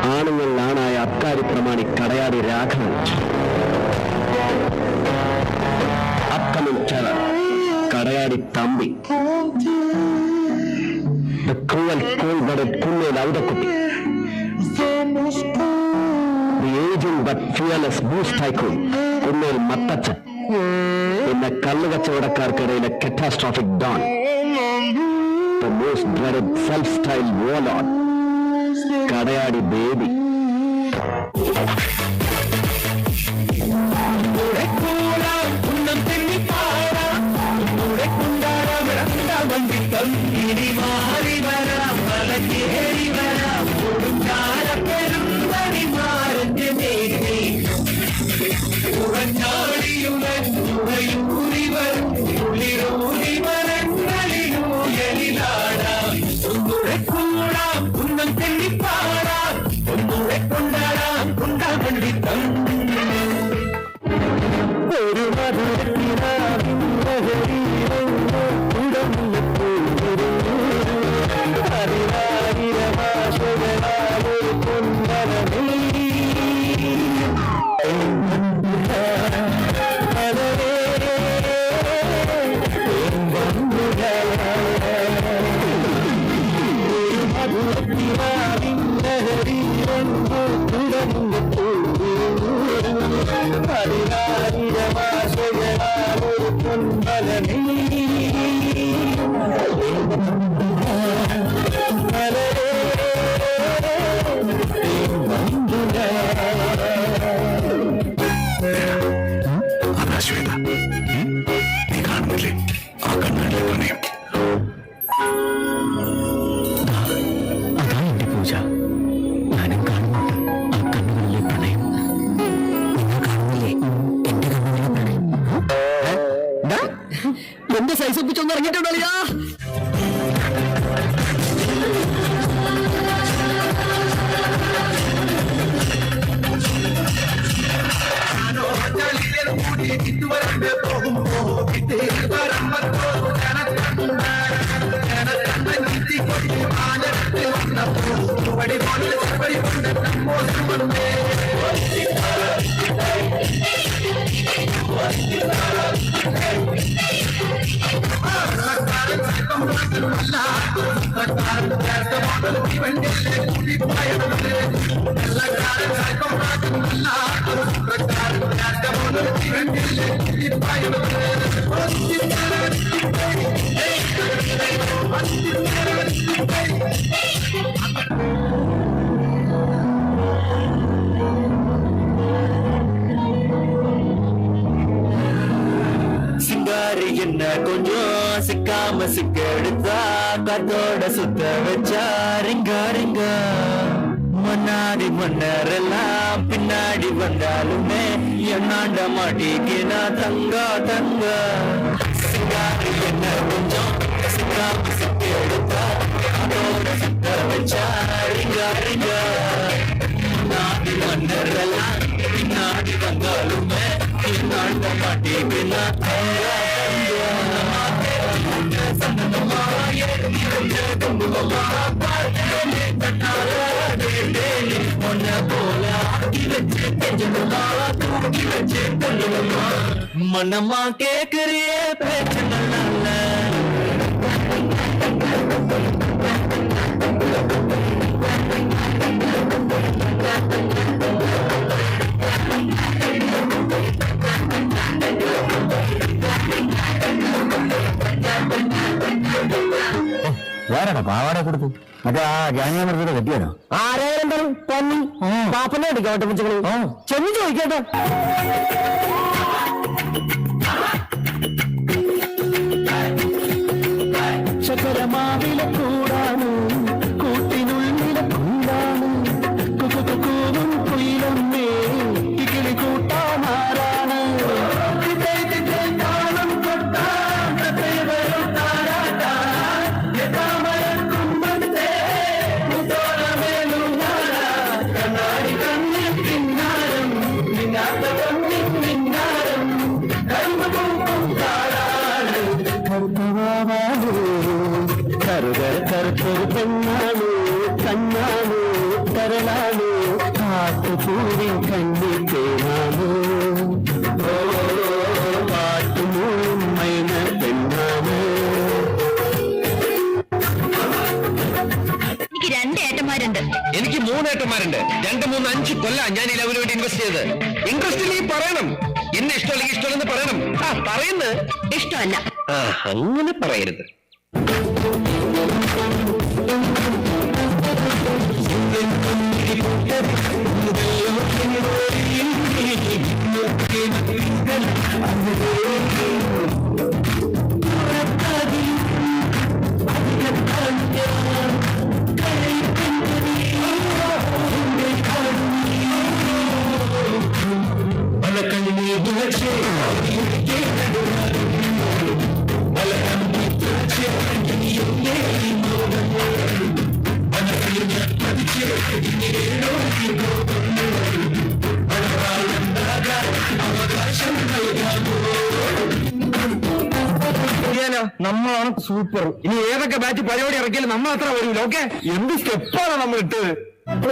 ആണുങ്ങളിലാണായ അബ്കാരി പ്രമാണി Kadayadi Raghavan. Upcoming terror Kadayadi Thampi. The cruel, cold-blooded Kunnel Outhakutty. The aging but fearless boost tycoon Kunnel Mathachan. പിന്നെ കല്ലുകച്ചവടക്കാർക്കിടയിലെ catastrophic don. The most dreaded self-styled warlord Kadayadi Baby. ഒരു എന്റെ സൈസ് ഒപ്പിച്ചൊന്നും ഇറങ്ങിയിട്ടുണ്ടോ? சிங்காரி என்ன கொஞ்சம் சிக்காம சிக்கெடுத்தா கத்தோட சுத்த வச்சா ரிங்கா ரிங்கா. முன்னாடி மன்னரெல்லாம் பின்னாடி வந்தாலுமே என்னாண்ட மாட்டிக்கினா தங்கா தங்கா. சிங்காரி என்ன கொஞ்சம் சிக்காம சிக்கெடுத்தா கத்தோட சுத்த வச்சா ரிங்கா ரிங்கா. முன்னாடி மன்னரெல்லாம் பின்னாடி வந்தாலுமே என்னாண்ட மாட்டிக்கினா தங்கா மனமா கேக்குறிய பேச்சு நல்ல വേറെ പാവാട കൊടുത്തു മറ്റേ ആ ജാനിയാമൃതയുടെ കെട്ടിയാനോ? ആരായാലും പന്നി പാപ്പനെ എടുക്കട്ടെ മുച്ചകള് ചെന്ന് ചോദിക്കട്ടെ. ചക്കരമാവിലെ കൂടാണ് കൂട്ടിനുള്ളിലെ കൂടാണ് കൂവും കുയിലമ്മേ കിളി കൂട്ടാനാരാണ് കണ്ണാടി കണ്ണിൽ പിന്നാരം നിന്നാത്ത കണ്ണിൽ നിന്നാ കരളാണോ കാട്ടുപൂവിൻ കണ്ണിൽ തേനാണോ പാട്ടുമൂളും മൈന പെണ്ണാണ്. എനിക്ക് 2 ഏട്ടന്മാരുണ്ട്. എനിക്ക് 3 ഏട്ടന്മാരുണ്ട്. 2, 3, 5 കൊല്ലം ഞാൻ ഈ ലെവലിന് വേണ്ടി ഇൻവെസ്റ്റ് ചെയ്ത്. ഇൻട്രസ്റ്റ് നീ പറയണം. എന്നെ ഇഷ്ടമല്ലെങ്കിൽ ഇഷ്ടമല്ലെന്ന് പറയണം. പറയുന്നത് ഇഷ്ടമല്ല. അങ്ങനെ പറയരുത്. നമ്മളാണ് സൂപ്പർ. ഇനി ഏതൊക്കെ ബാച്ച് പരിപാടി ഇറക്കിയാലും നമ്മൾ അത്ര വരൂല. ഓക്കെ, എന്ത് സ്റ്റെപ്പാണ് നമ്മൾ ഇട്ടത്.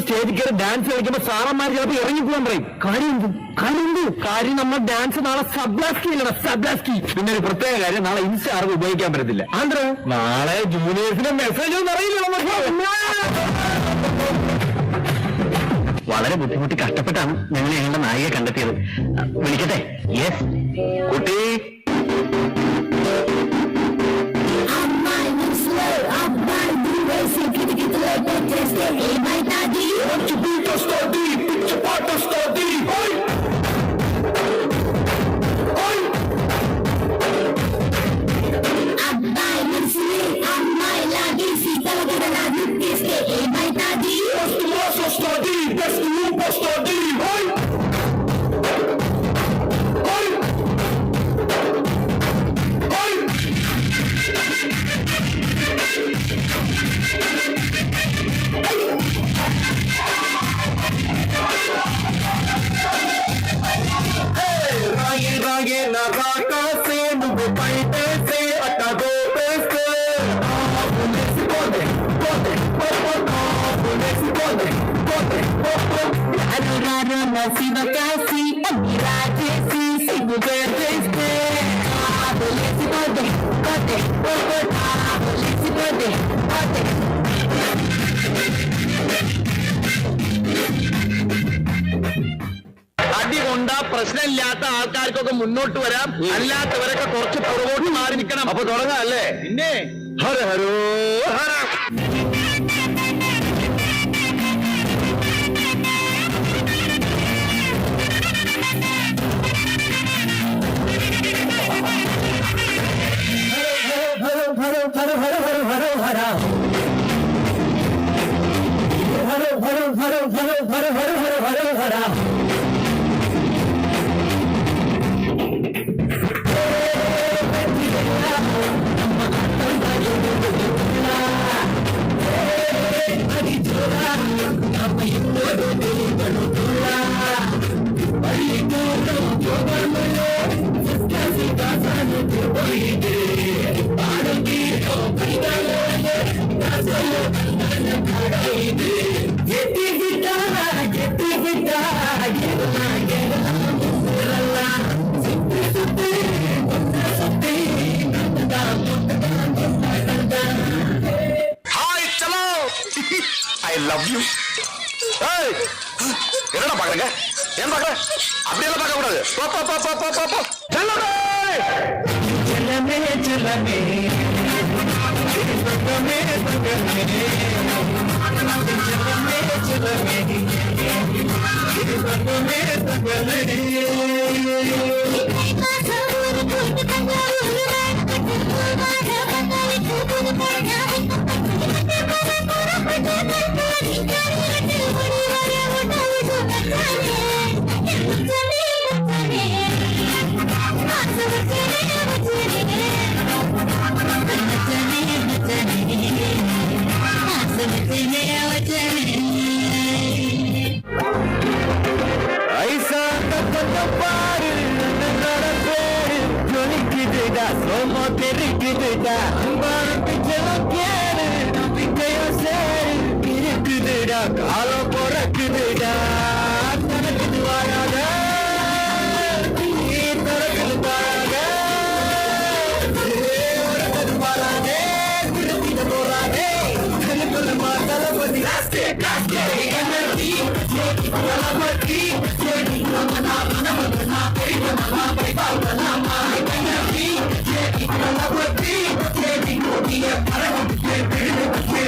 സ്റ്റേജിൽ കയറി ഡാൻസ് കളിക്കുമ്പോ സാറന്മാർ ചിലപ്പോൾ ഇറങ്ങിപ്പോകാൻ പറയും. കാര്യം നമ്മൾ ഡാൻസ് നാളെ സബ്ലാസ്കി ഇല്ലടാ, സബ്ലാസ്കി. പിന്നെ ഒരു പ്രത്യേക കാര്യം, നാളെ ഇൻസ്റ്റാർക്ക് ഉപയോഗിക്കാൻ പറ്റത്തില്ല. ആന്ധ്ര നാളെ ജൂനിയേഴ്സിന്റെ മെസ്സേജ് ഒന്നും അറിയില്ല. വളരെ ബുദ്ധിമുട്ടി കഷ്ടപ്പെട്ടാണ് ഞങ്ങൾ ഞങ്ങളുടെ നായികയെ കണ്ടെത്തിയത്. വിളിക്കട്ടെ? യെസ് കുട്ടി. അടികൊണ്ട പ്രശ്നമില്ലാത്ത ആൾക്കാർക്കൊക്കെ മുന്നോട്ട് വരാം, അല്ലാത്തവരൊക്കെ കുറച്ച് പുറകോട്ട് മാറി നിൽക്കണം. അപ്പൊ തുടങ്ങാം അല്ലേ? പിന്നെ ഹര ഹരോ ഹര. என்னடா பாக்குறீங்க? ஏன் பாக்குற? அப்படியெல்லாம் பார்க்க கூடாது. இருக்குதுடா புதுசா காலம் பிறக்குதுடா தனக்கு வாழாத நீ தனக்கு வாழாத மாறாதே திருத்திட போறாதே தனக்குள்ள தளபதி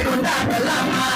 கொண்டாடலாமா